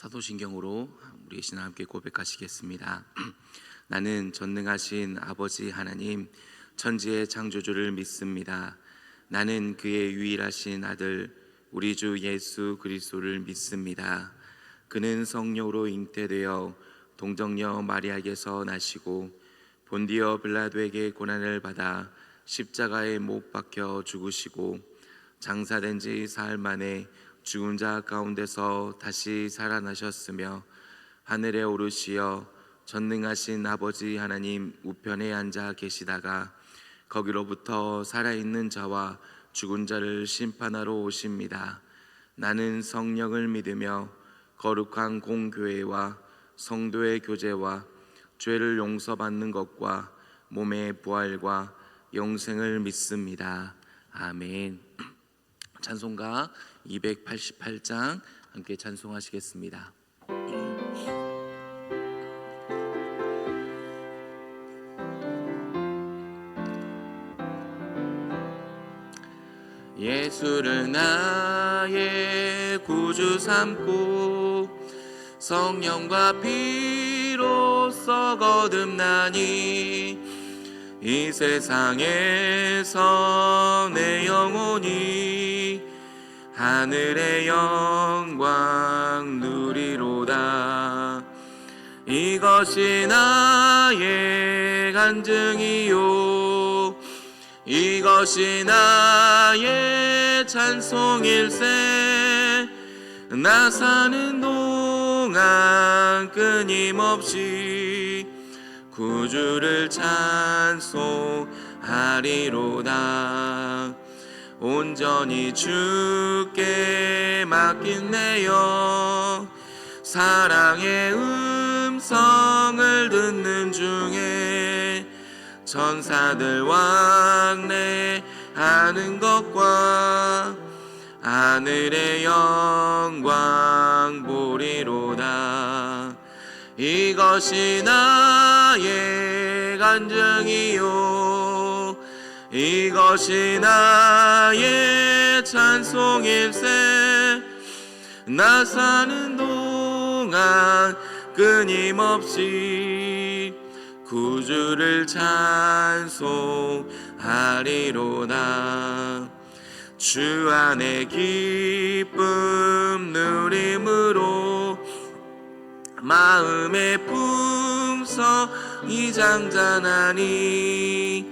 사도신경으로 우리 신앙 함께 고백하시겠습니다. 나는 전능하신 아버지 하나님 천지의 창조주를 믿습니다. 나는 그의 유일하신 아들 우리 주 예수 그리스도를 믿습니다. 그는 성령으로 잉태되어 동정녀 마리아에게서 나시고 본디어 빌라도에게 고난을 받아 십자가에 못 박혀 죽으시고 장사된 지 사흘 만에 죽은 자 가운데서 다시 살아나셨으며 하늘에 오르시어 전능하신 아버지 하나님 우편에 앉아 계시다가 거기로부터 살아있는 자와 죽은 자를 심판하러 오십니다. 나는 성령을 믿으며 거룩한 공교회와 성도의 교제와 죄를 용서받는 것과 몸의 부활과 영생을 믿습니다. 아멘. 찬송가 288장 함께 찬송하시겠습니다. 예수를 나의 구주 삼고 성령과 피로써 거듭나니 이 세상에서 내 영혼이 하늘의 영광 누리로다. 이것이 나의 간증이요 이것이 나의 찬송일세. 나 사는 동안 끊임없이 구주를 찬송하리로다. 온전히 주께 맡긴 내 영 사랑의 음성을 듣는 중에 천사들 왕래하는 것과 하늘의 영광 보리로다. 이것이 나의 간증이요 이것이 나의 찬송일세. 나 사는 동안 끊임없이 구주를 찬송하리로다. 주 안에 기쁨 누림으로 마음의 풍성이 장잔하니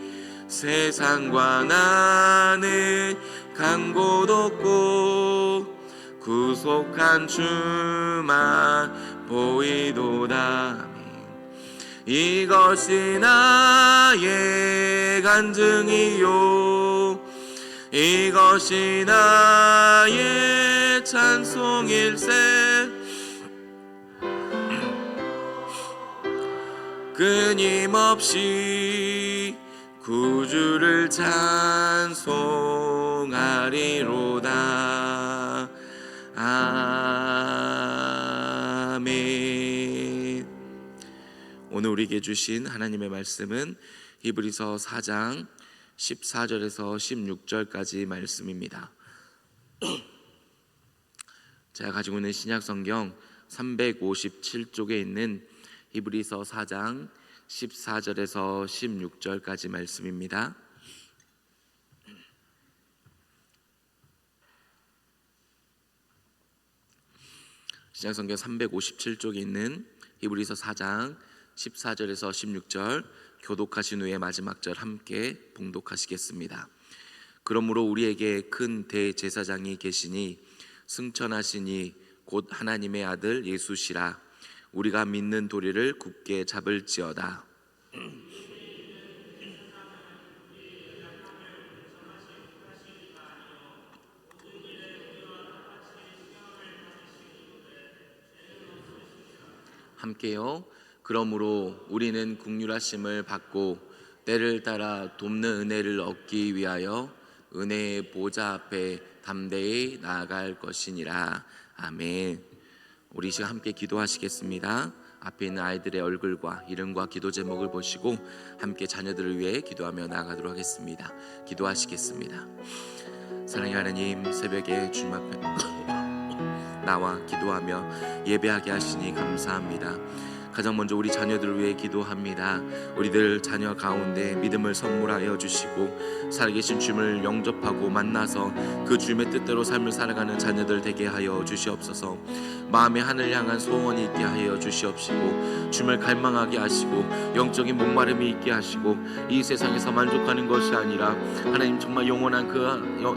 세상과 나는 간 곳 없고 구속한 주만 보이도다. 이것이 나의 간증이요 이것이 나의 찬송일세. 끊임없이 구주를 찬송하리로다. 아멘. 오늘 우리에게 주신 하나님의 말씀은 히브리서 4장 14절에서 16절까지 말씀입니다. 제가 가지고 있는 신약성경 357쪽에 있는 히브리서 4장 14절에서 16절까지 말씀입니다. 신약성경 357쪽에 있는 히브리서 4장 14절에서 16절 교독하신 후에 마지막 절 함께 봉독하시겠습니다. 그러므로 우리에게 큰 대제사장이 계시니 승천하시니 곧 하나님의 아들 예수시라. 우리가 믿는 도리를 굳게 잡을지어다. 함께요. 그러므로 우리는 긍휼하심을 받고 때를 따라 돕는 은혜를 얻기 위하여 은혜의 보좌 앞에 담대히 나아갈 것이니라. 아멘. 우리 시간 함께 기도하시겠습니다. 앞에 있는 아이들의 얼굴과 이름과 기도 제목을 보시고 함께 자녀들을 위해 기도하며 나아가도록 하겠습니다. 기도하시겠습니다. 사랑의 하나님, 새벽에 주님 앞에 나와 기도하며 예배하게 하시니 감사합니다. 가장 먼저 우리 자녀들을 위해 기도합니다. 우리들 자녀 가운데 믿음을 선물하여 주시고 살아계신 주님을 영접하고 만나서 그 주님의 뜻대로 삶을 살아가는 자녀들 되게 하여 주시옵소서. 마음에 하늘 향한 소원이 있게 하여 주시옵시고 주님을 갈망하게 하시고 영적인 목마름이 있게 하시고 이 세상에서 만족하는 것이 아니라 하나님 정말 영원한 그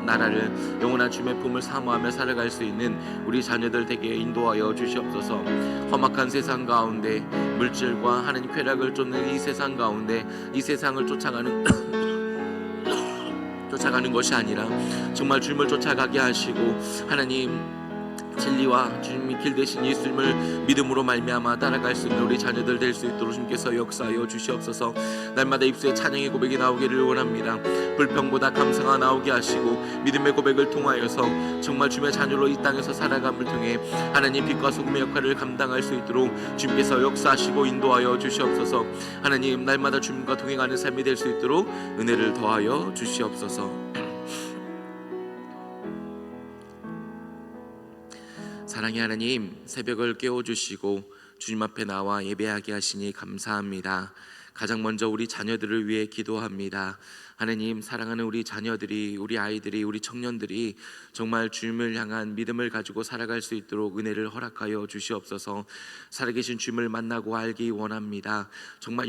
나라를 영원한 주님의 품을 사모하며 살아갈 수 있는 우리 자녀들 되게 인도하여 주시옵소서. 험악한 세상 가운데 물질과 하나님 쾌락을 쫓는 이 세상 가운데 이 세상을 쫓아가는 것이 아니라 정말 주님을 쫓아가게 하시고 하나님 진리와 주님이 길 되신 예수님을 믿음으로 말미암아 따라갈 수 있는 우리 자녀들 될 수 있도록 주님께서 역사하여 주시옵소서. 날마다 입술에 찬양의 고백이 나오기를 원합니다. 불평보다 감사가 나오게 하시고 믿음의 고백을 통하여서 정말 주님의 자녀로 이 땅에서 살아감을 통해 하나님 빛과 소금의 역할을 감당할 수 있도록 주님께서 역사하시고 인도하여 주시옵소서. 하나님 날마다 주님과 동행하는 삶이 될 수 있도록 은혜를 더하여 주시옵소서. 사랑의 하나님, 새벽을 깨워주시고 주님 앞에 나와 예배하게 하시니 감사합니다. 가장 먼저 우리 자녀들을 위해 기도합니다. 하나님, 사랑하는 우리 자녀들이, 우리 아이들이, 우리 청년들이 정말 주님을 향한 믿음을 가지고 살아갈 수 있도록 은혜를 허락하여 주시옵소서. 살아계신 주님을 만나고 알기 원합니다. 정말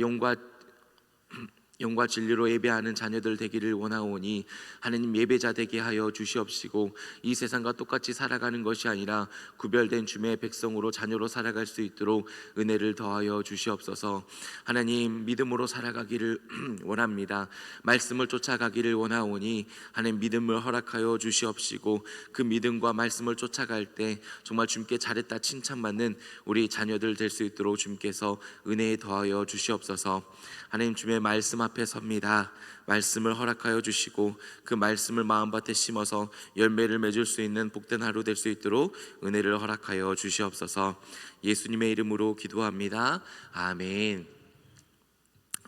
영과 진리로 예배하는 자녀들 되기를 원하오니 하나님 예배자 되게 하여 주시옵시고 이 세상과 똑같이 살아가는 것이 아니라 구별된 주님의 백성으로 자녀로 살아갈 수 있도록 은혜를 더하여 주시옵소서. 하나님 믿음으로 살아가기를 원합니다. 말씀을 쫓아가기를 원하오니 하나님 믿음을 허락하여 주시옵시고 그 믿음과 말씀을 쫓아갈 때 정말 주님께 잘했다 칭찬받는 우리 자녀들 될 수 있도록 주님께서 은혜에 더하여 주시옵소서. 하나님 주님의 말씀 앞에 섭니다. 말씀을 허락하여 주시고 그 말씀을 마음밭에 심어서 열매를 맺을 수 있는 복된 하루 될 수 있도록 은혜를 허락하여 주시옵소서. 예수님의 이름으로 기도합니다. 아멘.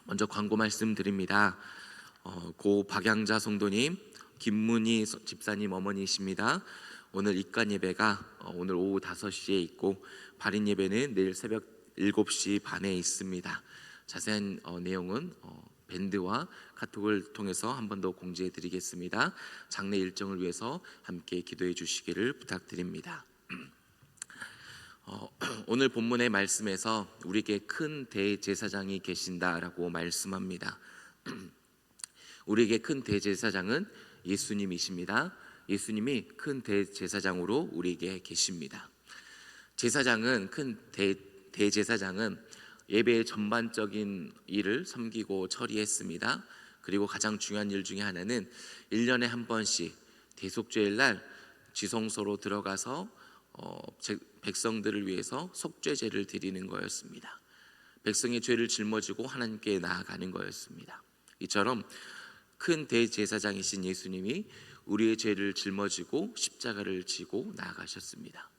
먼저 광고 말씀드립니다. 고 박양자 성도님, 김문희 집사님 어머니이십니다. 오늘 입간 예배가 오늘 오후 5시에 있고 발인 예배는 내일 새벽 7시 반에 있습니다. 자세한 내용은 밴드와 카톡을 통해서 한 번 더 공지해 드리겠습니다. 장례 일정을 위해서 함께 기도해 주시기를 부탁드립니다. 오늘 본문의 말씀에서 우리에게 큰 대제사장이 계신다라고 말씀합니다. 우리에게 큰 대제사장은 예수님이십니다. 예수님이 큰 대제사장으로 우리에게 계십니다. 제사장은 대제사장은 예배의 전반적인 일을 섬기고 처리했습니다. 그리고 가장 중요한 일 중에 하나는 1년에 한 번씩 대속죄일 날 지성소로 들어가서 백성들을 위해서 속죄제를 드리는 거였습니다. 백성의 죄를 짊어지고 하나님께 나아가는 거였습니다. 이처럼 큰 대제사장이신 예수님이 우리의 죄를 짊어지고 십자가를 지고 나아가셨습니다.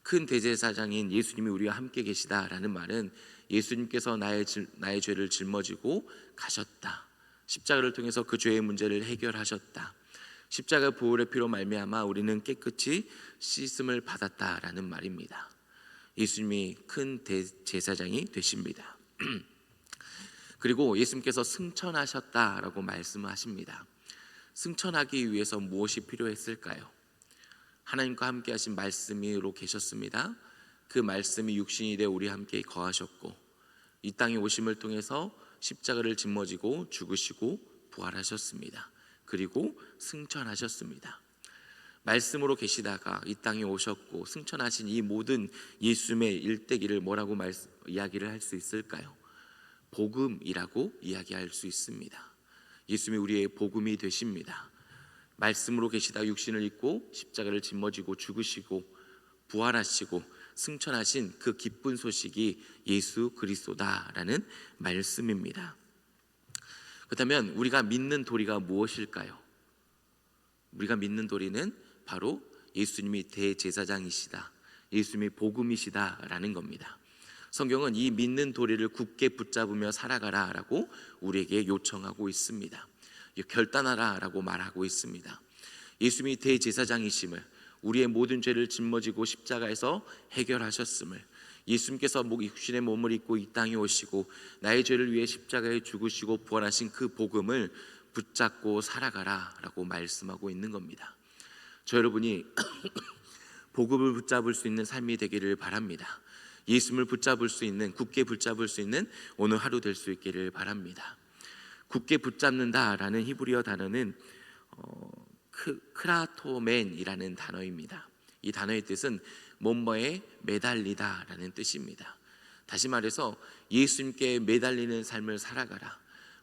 큰 대제사장인 예수님이 우리와 함께 계시다라는 말은 예수님께서 나의 죄를 짊어지고 가셨다. 십자가를 통해서 그 죄의 문제를 해결하셨다. 십자가 보혈의 피로 말미암아 우리는 깨끗이 씻음을 받았다라는 말입니다. 예수님이 큰 대제사장이 되십니다. 그리고 예수님께서 승천하셨다라고 말씀하십니다. 승천하기 위해서 무엇이 필요했을까요? 하나님과 함께 하신 말씀으로 계셨습니다. 그 말씀이 육신이 되어 우리 함께 거하셨고 이 땅에 오심을 통해서 십자가를 짊어지고 죽으시고 부활하셨습니다. 그리고 승천하셨습니다. 말씀으로 계시다가 이 땅에 오셨고 승천하신 이 모든 예수님의 일대기를 뭐라고 이야기를 할 수 있을까요? 복음이라고 이야기할 수 있습니다. 예수님이 우리의 복음이 되십니다. 말씀으로 계시다 육신을 입고 십자가를 짊어지고 죽으시고 부활하시고 승천하신 그 기쁜 소식이 예수 그리스도다라는 말씀입니다. 그렇다면 우리가 믿는 도리가 무엇일까요? 우리가 믿는 도리는 바로 예수님이 대제사장이시다, 예수님이 복음이시다라는 겁니다. 성경은 이 믿는 도리를 굳게 붙잡으며 살아가라라고 우리에게 요청하고 있습니다. 결단하라라고 말하고 있습니다. 예수님이 대제사장이심을, 우리의 모든 죄를 짊어지고 십자가에서 해결하셨음을, 예수님께서 육신의 몸을 입고 이 땅에 오시고 나의 죄를 위해 십자가에 죽으시고 부활하신 그 복음을 붙잡고 살아가라 라고 말씀하고 있는 겁니다. 저 여러분이 복음을 붙잡을 수 있는 삶이 되기를 바랍니다. 예수님을 붙잡을 수 있는, 굳게 붙잡을 수 있는 오늘 하루 될 수 있기를 바랍니다. 굳게 붙잡는다라는 히브리어 단어는 크라토멘이라는 단어입니다. 이 단어의 뜻은 뭐뭐에 매달리다라는 뜻입니다. 다시 말해서 예수님께 매달리는 삶을 살아가라,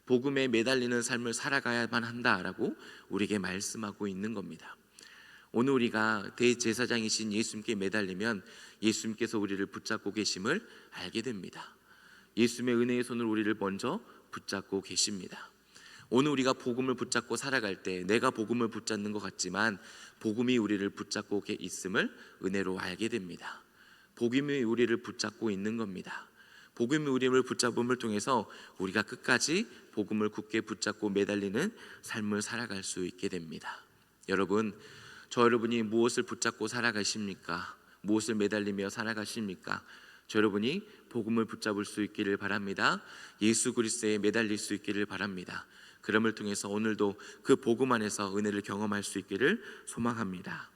복음에 매달리는 삶을 살아가야만 한다라고 우리에게 말씀하고 있는 겁니다. 오늘 우리가 대제사장이신 예수님께 매달리면 예수님께서 우리를 붙잡고 계심을 알게 됩니다. 예수님의 은혜의 손을 우리를 먼저 붙잡고 계십니다. 오늘 우리가 복음을 붙잡고 살아갈 때 내가 복음을 붙잡는 것 같지만 복음이 우리를 붙잡고 있음을 은혜로 알게 됩니다. 복음이 우리를 붙잡고 있는 겁니다. 복음이 우리를 붙잡음을 통해서 우리가 끝까지 복음을 굳게 붙잡고 매달리는 삶을 살아갈 수 있게 됩니다. 여러분, 저 여러분이 무엇을 붙잡고 살아가십니까? 무엇을 매달리며 살아가십니까? 저 여러분이 복음을 붙잡을 수 있기를 바랍니다. 예수 그리스도에 매달릴 수 있기를 바랍니다. 그럼을 통해서 오늘도 그 복음 안에서 은혜를 경험할 수 있기를 소망합니다.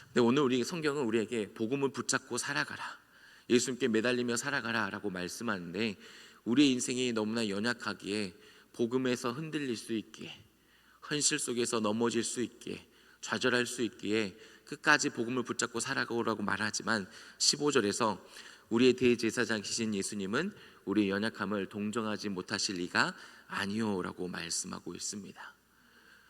근데 오늘 우리 성경은 우리에게 복음을 붙잡고 살아가라, 예수님께 매달리며 살아가라 라고 말씀하는데, 우리의 인생이 너무나 연약하기에 복음에서 흔들릴 수 있기에, 현실 속에서 넘어질 수 있기에, 좌절할 수 있기에 끝까지 복음을 붙잡고 살아가라고 말하지만 15절에서 우리의 대제사장이신 예수님은 우리의 연약함을 동정하지 못하실 리가 아니오라고 말씀하고 있습니다.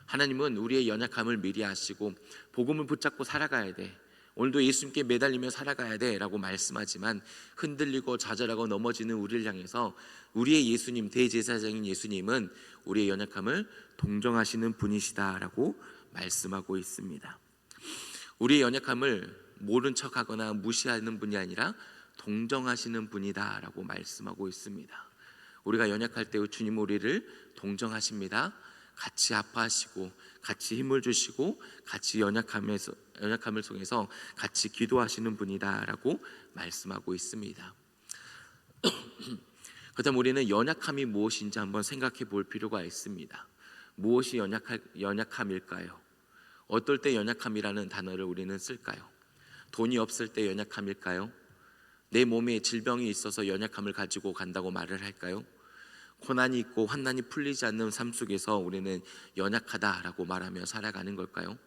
하나님은 우리의 연약함을 미리 아시고 복음을 붙잡고 살아가야 돼, 오늘도 예수님께 매달리며 살아가야 돼 라고 말씀하지만 흔들리고 좌절하고 넘어지는 우리를 향해서 우리의 예수님, 대제사장인 예수님은 우리의 연약함을 동정하시는 분이시다라고 말씀하고 있습니다. 우리의 연약함을 모른 척하거나 무시하는 분이 아니라 동정하시는 분이다라고 말씀하고 있습니다. 우리가 연약할 때 주님 우리를 동정하십니다. 같이 아파하시고 같이 힘을 주시고 같이 연약함을 통해서 같이 기도하시는 분이다라고 말씀하고 있습니다. 그렇다면 우리는 연약함이 무엇인지 한번 생각해 볼 필요가 있습니다. 무엇이 연약함일까요? 어떨 때 연약함이라는 단어를 우리는 쓸까요? 돈이 없을 때 연약함일까요? 내 몸에 질병이 있어서 연약함을 가지고 간다고 말을 할까요? 고난이 있고 환난이 풀리지 않는 삶 속에서 우리는 연약하다라고 말하며 살아가는 걸까요?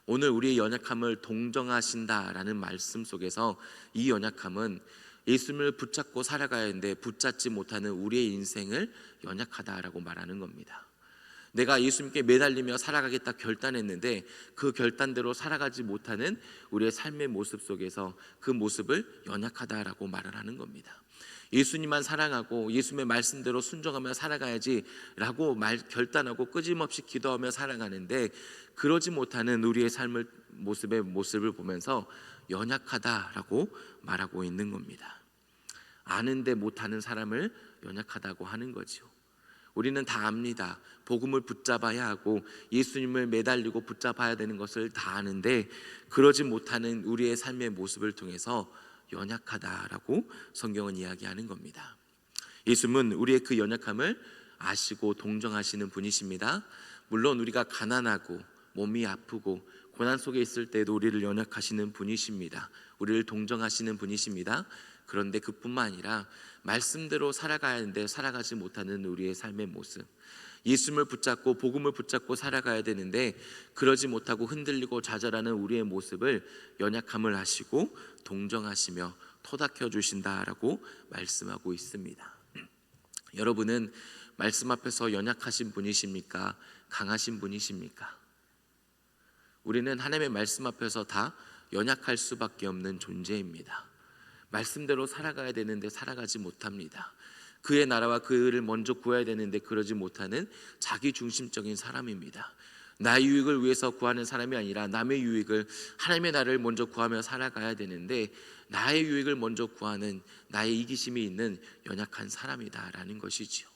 오늘 우리의 연약함을 동정하신다라는 말씀 속에서 이 연약함은 예수님을 붙잡고 살아가야 하는데 붙잡지 못하는 우리의 인생을 연약하다라고 말하는 겁니다. 내가 예수님께 매달리며 살아가겠다 결단했는데 그 결단대로 살아가지 못하는 우리의 삶의 모습 속에서 그 모습을 연약하다라고 말을 하는 겁니다. 예수님만 사랑하고 예수님의 말씀대로 순종하며 살아가야지 라고 결단하고 끊임없이 기도하며 살아가는데 그러지 못하는 우리의 삶의 모습을 보면서 연약하다라고 말하고 있는 겁니다. 아는데 못하는 사람을 연약하다고 하는 거죠. 우리는 다 압니다. 복음을 붙잡아야 하고 예수님을 매달리고 붙잡아야 되는 것을 다 아는데 그러지 못하는 우리의 삶의 모습을 통해서 연약하다라고 성경은 이야기하는 겁니다. 예수님은 우리의 그 연약함을 아시고 동정하시는 분이십니다. 물론 우리가 가난하고 몸이 아프고 고난 속에 있을 때도 우리를 연약하시는 분이십니다. 우리를 동정하시는 분이십니다. 그런데 그뿐만 아니라 말씀대로 살아가야 하는데 살아가지 못하는 우리의 삶의 모습, 예수님을 붙잡고 복음을 붙잡고 살아가야 되는데 그러지 못하고 흔들리고 좌절하는 우리의 모습을 연약함을 아시고 동정하시며 토닥여 주신다라고 말씀하고 있습니다. 여러분은 말씀 앞에서 연약하신 분이십니까? 강하신 분이십니까? 우리는 하나님의 말씀 앞에서 다 연약할 수밖에 없는 존재입니다. 말씀대로 살아가야 되는데 살아가지 못합니다. 그의 나라와 그를 먼저 구해야 되는데 그러지 못하는 자기 중심적인 사람입니다. 나의 유익을 위해서 구하는 사람이 아니라 남의 유익을, 하나님의 나라를 먼저 구하며 살아가야 되는데 나의 유익을 먼저 구하는 나의 이기심이 있는 연약한 사람이다라는 것이지요.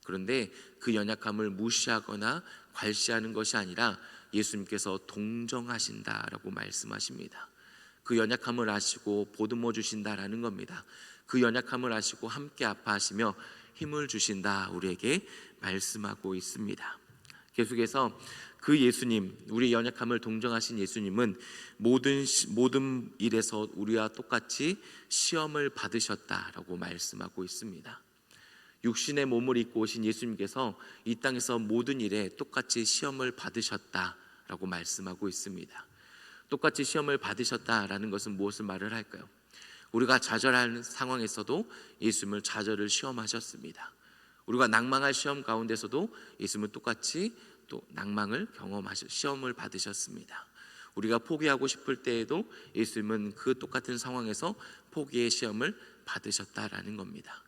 그런데 그 연약함을 무시하거나 괄시하는 것이 아니라 예수님께서 동정하신다라고 말씀하십니다. 그 연약함을 아시고 보듬어 주신다라는 겁니다. 그 연약함을 아시고 함께 아파하시며 힘을 주신다 우리에게 말씀하고 있습니다. 계속해서 그 예수님, 우리 연약함을 동정하신 예수님은 모든 일에서 우리와 똑같이 시험을 받으셨다라고 말씀하고 있습니다. 육신의 몸을 입고 오신 예수님께서 이 땅에서 모든 일에 똑같이 시험을 받으셨다라고 말씀하고 있습니다. 똑같이 시험을 받으셨다라는 것은 무엇을 말을 할까요? 우리가 좌절하는 상황에서도 예수님은 좌절을 시험하셨습니다. 우리가 낭망할 시험 가운데서도 예수님은 똑같이 또 낭망을 시험을 받으셨습니다. 우리가 포기하고 싶을 때에도 예수님은 그 똑같은 상황에서 포기의 시험을 받으셨다라는 겁니다.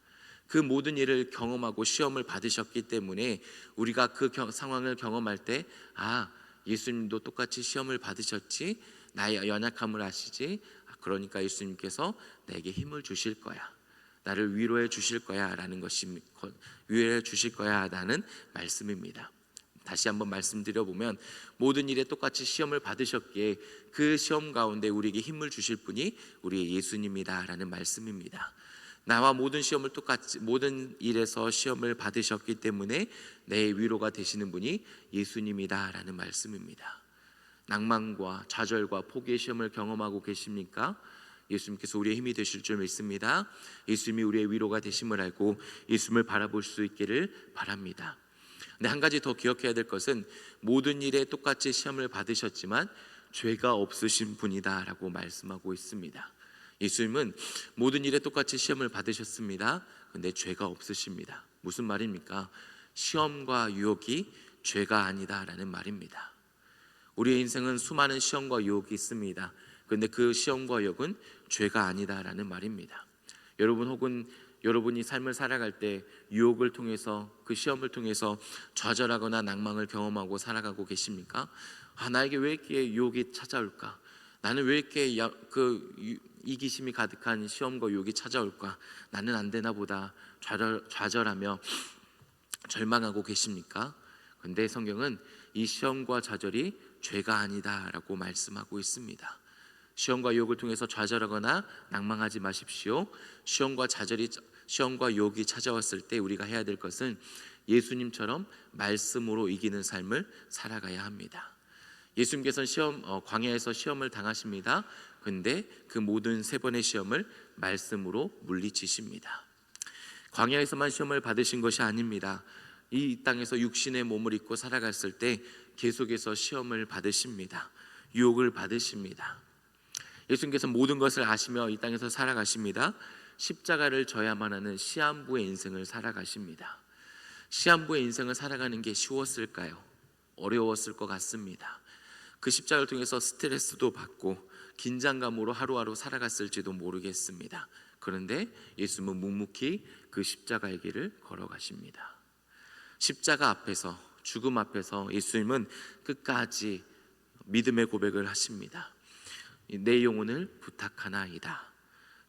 그 모든 일을 경험하고 시험을 받으셨기 때문에 우리가 그 상황을 경험할 때 예수님도 똑같이 시험을 받으셨지, 나의 연약함을 아시지, 그러니까 예수님께서 내게 힘을 주실 거야, 나를 위로해 주실 거야 라는 것이, 위로해 주실 거야 라는 말씀입니다. 다시 한번 말씀드려보면 모든 일에 똑같이 시험을 받으셨기에 그 시험 가운데 우리에게 힘을 주실 분이 우리의 예수님이다 라는 말씀입니다. 나와 모든 시험을 똑같이, 모든 일에서 시험을 받으셨기 때문에 내 위로가 되시는 분이 예수님이다 라는 말씀입니다. 낭만과 좌절과 포기의 시험을 경험하고 계십니까? 예수님께서 우리의 힘이 되실 줄 믿습니다. 예수님이 우리의 위로가 되심을 알고 예수님을 바라볼 수 있기를 바랍니다. 근데 한 가지 더 기억해야 될 것은 모든 일에 똑같이 시험을 받으셨지만 죄가 없으신 분이다 라고 말씀하고 있습니다. 예수님은 모든 일에 똑같이 시험을 받으셨습니다. 근데 죄가 없으십니다. 무슨 말입니까? 시험과 유혹이 죄가 아니다 라는 말입니다. 우리의 인생은 수많은 시험과 유혹이 있습니다. 그런데 그 시험과 유혹은 죄가 아니다 라는 말입니다. 여러분 혹은 여러분이 삶을 살아갈 때 유혹을 통해서, 그 시험을 통해서 좌절하거나 낭망을 경험하고 살아가고 계십니까? 나에게 왜 이렇게 유혹이 찾아올까? 나는 왜 이렇게 이기심이 가득한 시험과 유혹이 찾아올까? 나는 안 되나 보다 좌절하며 절망하고 계십니까? 그런데 성경은 이 시험과 좌절이 죄가 아니다 라고 말씀하고 있습니다. 시험과 유혹을 통해서 좌절하거나 낭망하지 마십시오. 시험과 유혹이 찾아왔을 때 우리가 해야 될 것은 예수님처럼 말씀으로 이기는 삶을 살아가야 합니다. 예수님께서는 광야에서 시험을 당하십니다. 그런데 그 모든 3번의 시험을 말씀으로 물리치십니다. 광야에서만 시험을 받으신 것이 아닙니다. 이 땅에서 육신의 몸을 입고 살아갔을 때 계속해서 시험을 받으십니다. 유혹을 받으십니다. 예수님께서 모든 것을 아시며 이 땅에서 살아가십니다. 십자가를 져야만 하는 시한부의 인생을 살아가십니다. 시한부의 인생을 살아가는 게 쉬웠을까요? 어려웠을 것 같습니다. 그 십자가를 통해서 스트레스도 받고 긴장감으로 하루하루 살아갔을지도 모르겠습니다. 그런데 예수님은 묵묵히 그 십자가의 길을 걸어가십니다. 십자가 앞에서, 죽음 앞에서 예수님은 끝까지 믿음의 고백을 하십니다. 내 영혼을 부탁하나이다.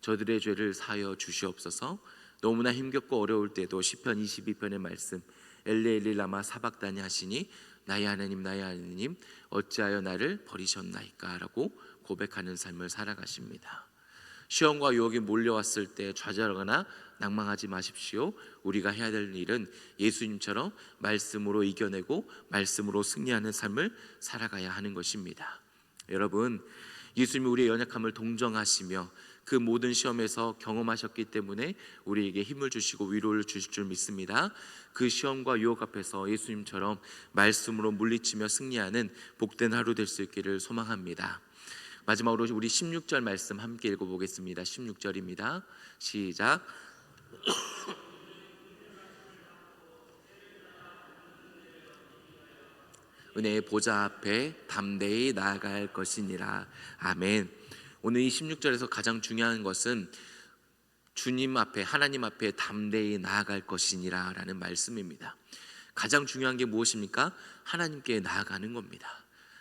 저들의 죄를 사하여 주시옵소서. 너무나 힘겹고 어려울 때도 시편 22편의 말씀, 엘리 엘리 라마 사박다니 하시니 나의 하나님 어찌하여 나를 버리셨나이까 라고 고백하는 삶을 살아가십니다. 시험과 유혹이 몰려왔을 때 좌절하거나 낭망하지 마십시오. 우리가 해야 될 일은 예수님처럼 말씀으로 이겨내고 말씀으로 승리하는 삶을 살아가야 하는 것입니다. 여러분, 예수님이 우리의 연약함을 동정하시며 그 모든 시험에서 경험하셨기 때문에 우리에게 힘을 주시고 위로를 주실 줄 믿습니다. 그 시험과 유혹 앞에서 예수님처럼 말씀으로 물리치며 승리하는 복된 하루 될 수 있기를 소망합니다. 마지막으로 우리 16절 말씀 함께 읽어보겠습니다. 16절입니다. 시작. 은혜의 보좌 앞에 담대히 나아갈 것이니라. 아멘. 오늘 이 16절에서 가장 중요한 것은 주님 앞에, 하나님 앞에 담대히 나아갈 것이니라 라는 말씀입니다. 가장 중요한 게 무엇입니까? 하나님께 나아가는 겁니다.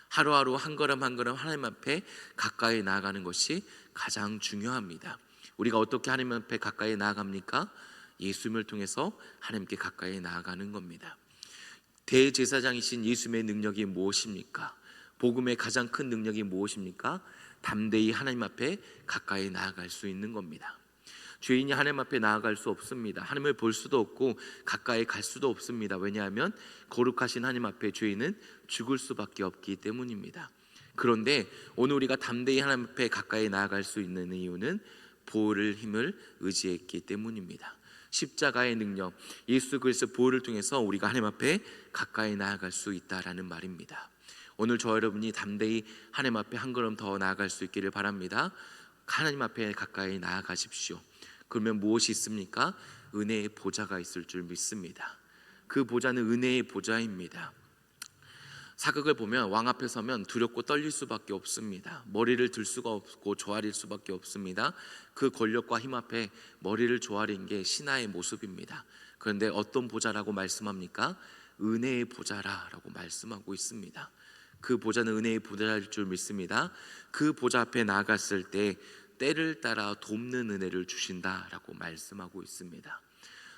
하루하루 한 걸음 한 걸음 하나님 앞에 가까이 나아가는 것이 가장 중요합니다. 우리가 어떻게 하나님 앞에 가까이 나아갑니까? 예수님을 통해서 하나님께 가까이 나아가는 겁니다. 대제사장이신 예수님의 능력이 무엇입니까? 복음의 가장 큰 능력이 무엇입니까? 담대히 하나님 앞에 가까이 나아갈 수 있는 겁니다. 죄인이 하나님 앞에 나아갈 수 없습니다. 하나님을 볼 수도 없고 가까이 갈 수도 없습니다. 왜냐하면 거룩하신 하나님 앞에 죄인은 죽을 수밖에 없기 때문입니다. 그런데 오늘 우리가 담대히 하나님 앞에 가까이 나아갈 수 있는 이유는 보혈의 힘을 의지했기 때문입니다. 십자가의 능력, 예수 그리스도의 보혈을 통해서 우리가 하나님 앞에 가까이 나아갈 수 있다라는 말입니다. 오늘 저 여러분이 담대히 하나님 앞에 한 걸음 더 나아갈 수 있기를 바랍니다. 하나님 앞에 가까이 나아가십시오. 그러면 무엇이 있습니까? 은혜의 보좌가 있을 줄 믿습니다. 그 보좌는 은혜의 보좌입니다. 사극을 보면 왕 앞에 서면 두렵고 떨릴 수밖에 없습니다. 머리를 들 수가 없고 조아릴 수밖에 없습니다. 그 권력과 힘 앞에 머리를 조아린 게 신하의 모습입니다. 그런데 어떤 보좌라고 말씀합니까? 은혜의 보좌라고 말씀하고 있습니다. 그 보좌는 은혜의 보좌일 줄 믿습니다. 그 보좌 앞에 나아갔을 때 때를 따라 돕는 은혜를 주신다라고 말씀하고 있습니다.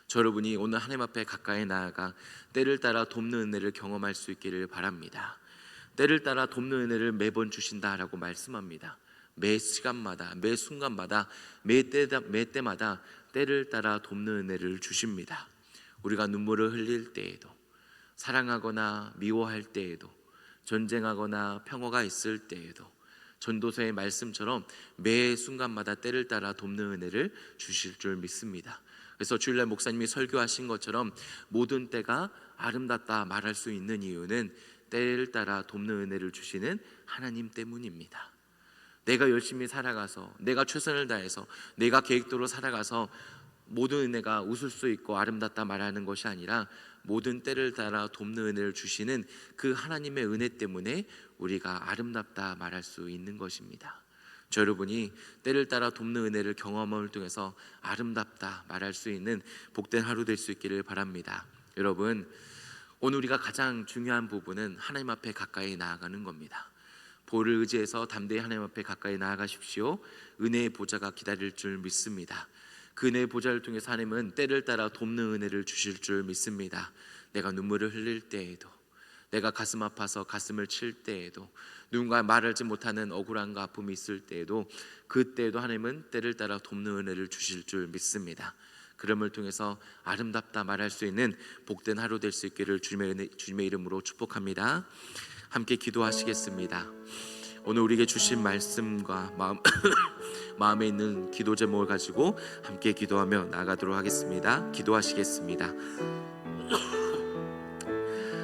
저 여러분이 오늘 하나님 앞에 가까이 나아가 때를 따라 돕는 은혜를 경험할 수 있기를 바랍니다. 때를 따라 돕는 은혜를 매번 주신다라고 말씀합니다. 매 시간마다, 매 순간마다, 매 때마다 때를 따라 돕는 은혜를 주십니다. 우리가 눈물을 흘릴 때에도, 사랑하거나 미워할 때에도, 전쟁하거나 평화가 있을 때에도, 전도서의 말씀처럼 매 순간마다 때를 따라 돕는 은혜를 주실 줄 믿습니다. 그래서 주일날 목사님이 설교하신 것처럼 모든 때가 아름답다 말할 수 있는 이유는 때를 따라 돕는 은혜를 주시는 하나님 때문입니다. 내가 열심히 살아가서, 내가 최선을 다해서, 내가 계획대로 살아가서 모든 은혜가 웃을 수 있고 아름답다 말하는 것이 아니라 모든 때를 따라 돕는 은혜를 주시는 그 하나님의 은혜 때문에 우리가 아름답다 말할 수 있는 것입니다. 저 여러분이 때를 따라 돕는 은혜를 경험을 통해서 아름답다 말할 수 있는 복된 하루 될 수 있기를 바랍니다. 여러분, 오늘 우리가 가장 중요한 부분은 하나님 앞에 가까이 나아가는 겁니다. 보혈을 의지해서 담대히 하나님 앞에 가까이 나아가십시오. 은혜의 보좌가 기다릴 줄 믿습니다. 그 은혜의 보좌를 통해서 하나님은 때를 따라 돕는 은혜를 주실 줄 믿습니다. 내가 눈물을 흘릴 때에도, 내가 가슴 아파서 가슴을 칠 때에도, 누군가 말하지 못하는 억울함과 아픔이 있을 때에도, 그때에도 하나님은 때를 따라 돕는 은혜를 주실 줄 믿습니다. 그럼을 통해서 아름답다 말할 수 있는 복된 하루 될 수 있기를 주님의 이름으로 축복합니다. 함께 기도하시겠습니다. 오늘 우리에게 주신 말씀과 마음에 있는 기도 제목을 가지고 함께 기도하며 나가도록 하겠습니다. 기도하시겠습니다.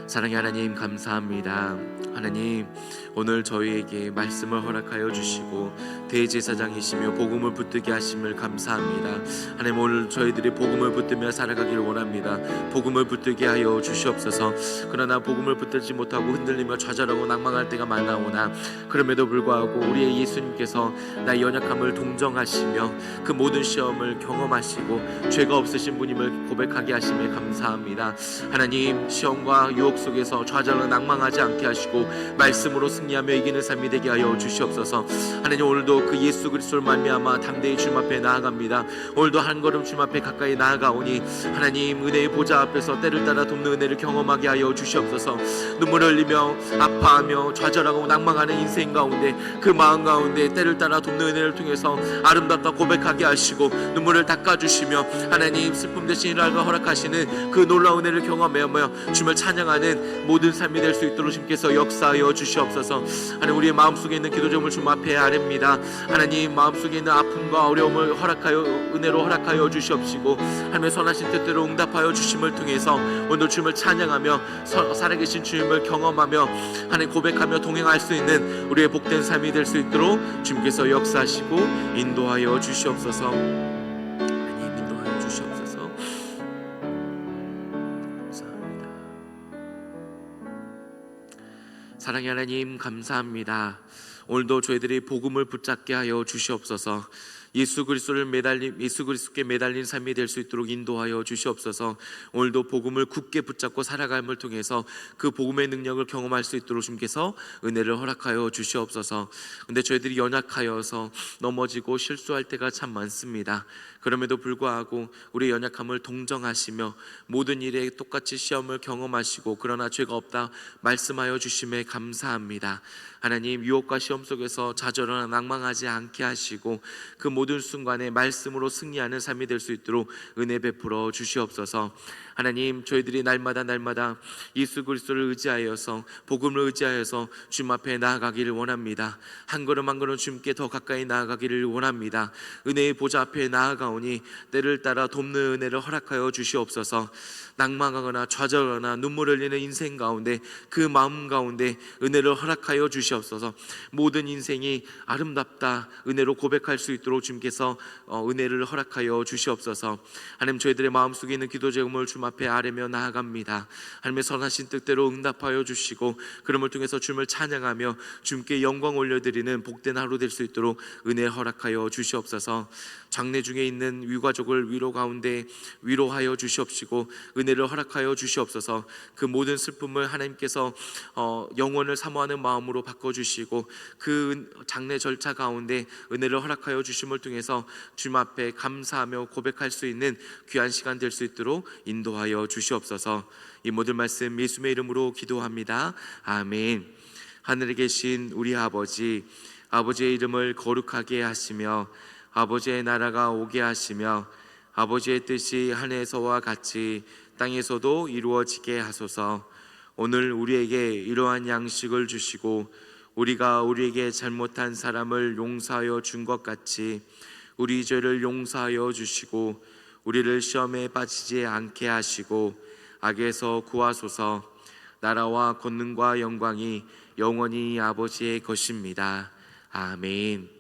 사랑의 하나님, 감사합니다. 하나님, 오늘 저희에게 말씀을 허락하여 주시고 대제사장이시며 복음을 붙들게 하심을 감사합니다. 하나님, 오늘 저희들이 복음을 붙들며 살아가기를 원합니다. 복음을 붙들게 하여 주시옵소서. 그러나 복음을 붙들지 못하고 흔들리며 좌절하고 낭망할 때가 많아오나 그럼에도 불구하고 우리의 예수님께서 나의 연약함을 동정하시며 그 모든 시험을 경험하시고 죄가 없으신 분임을 고백하게 하심에 감사합니다. 하나님, 시험과 유혹 속에서 좌절하고 낭망하지 않게 하시고 말씀으로 승리하며 이기는 삶이 되게 하여 주시옵소서. 하나님, 오늘도 그 예수 그리스도를 말미암아 담대히 주님 앞에 나아갑니다. 오늘도 한 걸음 주님 앞에 가까이 나아가오니 하나님, 은혜의 보좌 앞에서 때를 따라 돕는 은혜를 경험하게 하여 주시옵소서. 눈물을 흘리며 아파하며 좌절하고 낭망하는 인생 가운데, 그 마음 가운데 때를 따라 돕는 은혜를 통해서 아름답다 고백하게 하시고 눈물을 닦아주시며 하나님, 슬픔 대신 일하가 허락하시는 그 놀라운 은혜를 경험하며 주님을 찬양하는 모든 삶이 될 수 있도록 주님께서 역사하여 주시옵소서. 하나님, 우리의 마음속에 있는 기도 제목을 주님 앞에 아뢰입니다. 하나님, 마음속에 있는 아픔과 어려움을 은혜로 허락하여 주시옵시고 하나님의 선하신 뜻대로 응답하여 주심을 통해서 오늘 주님을 찬양하며 살아계신 주님을 경험하며 하나님 고백하며 동행할 수 있는 우리의 복된 삶이 될 수 있도록 주님께서 역사하시고 인도하여 주시옵소서. 하나님, 인도하여 주시옵소서. 감사합니다. 사랑의 하나님, 감사합니다. 오늘도 저희들이 복음을 붙잡게 하여 주시옵소서. 예수 그리스도께 매달린 삶이 될 수 있도록 인도하여 주시옵소서. 오늘도 복음을 굳게 붙잡고 살아감을 통해서 그 복음의 능력을 경험할 수 있도록 주님께서 은혜를 허락하여 주시옵소서. 근데 저희들이 연약하여서 넘어지고 실수할 때가 참 많습니다. 그럼에도 불구하고 우리의 연약함을 동정하시며 모든 일에 똑같이 시험을 경험하시고 그러나 죄가 없다 말씀하여 주심에 감사합니다. 하나님, 유혹과 시험 속에서 좌절하거나 낭망하지 않게 하시고 그 모든 순간에 말씀으로 승리하는 삶이 될 수 있도록 은혜 베풀어 주시옵소서. 하나님, 저희들이 날마다 예수 그리스도를 의지하여서 복음을 의지하여서 주님 앞에 나아가기를 원합니다. 한 걸음 한 걸음 주님께 더 가까이 나아가기를 원합니다. 은혜의 보좌 앞에 나아가오니 때를 따라 돕는 은혜를 허락하여 주시옵소서. 낭망하거나 좌절하거나 눈물을 흘리는 인생 가운데 그 마음 가운데 은혜를 허락하여 주시옵소서. 모든 인생이 아름답다 은혜로 고백할 수 있도록 주님께서 은혜를 허락하여 주시옵소서. 하나님, 저희들의 마음속에 있는 기도 제목을 주님 앞에 아뢰며 나아갑니다. 하나님의 선하신 뜻대로 응답하여 주시고 그럼을 통해서 주님을 찬양하며 주님께 영광 올려드리는 복된 하루 될 수 있도록 은혜 허락하여 주시옵소서. 장래 중에 있는 유가족을 위로 가운데 위로하여 주시옵시고 은혜를 허락하여 주시옵소서. 그 모든 슬픔을 하나님께서 영원을 사모하는 마음으로 바꿔주시고 그 장래 절차 가운데 은혜를 허락하여 주심을 통해서 주님 앞에 감사하며 고백할 수 있는 귀한 시간 될 수 있도록 인도하여 주시옵소서. 이 모든 말씀 예수의 이름으로 기도합니다. 아멘. 하늘에 계신 우리 아버지, 아버지의 이름을 거룩하게 하시며 아버지의 나라가 오게 하시며 아버지의 뜻이 하늘에서와 같이 땅에서도 이루어지게 하소서. 오늘 우리에게 이러한 양식을 주시고 우리가 우리에게 잘못한 사람을 용서하여 준 것 같이 우리 죄를 용서하여 주시고 우리를 시험에 빠지지 않게 하시고 악에서 구하소서. 나라와 권능과 영광이 영원히 아버지의 것입니다. 아멘.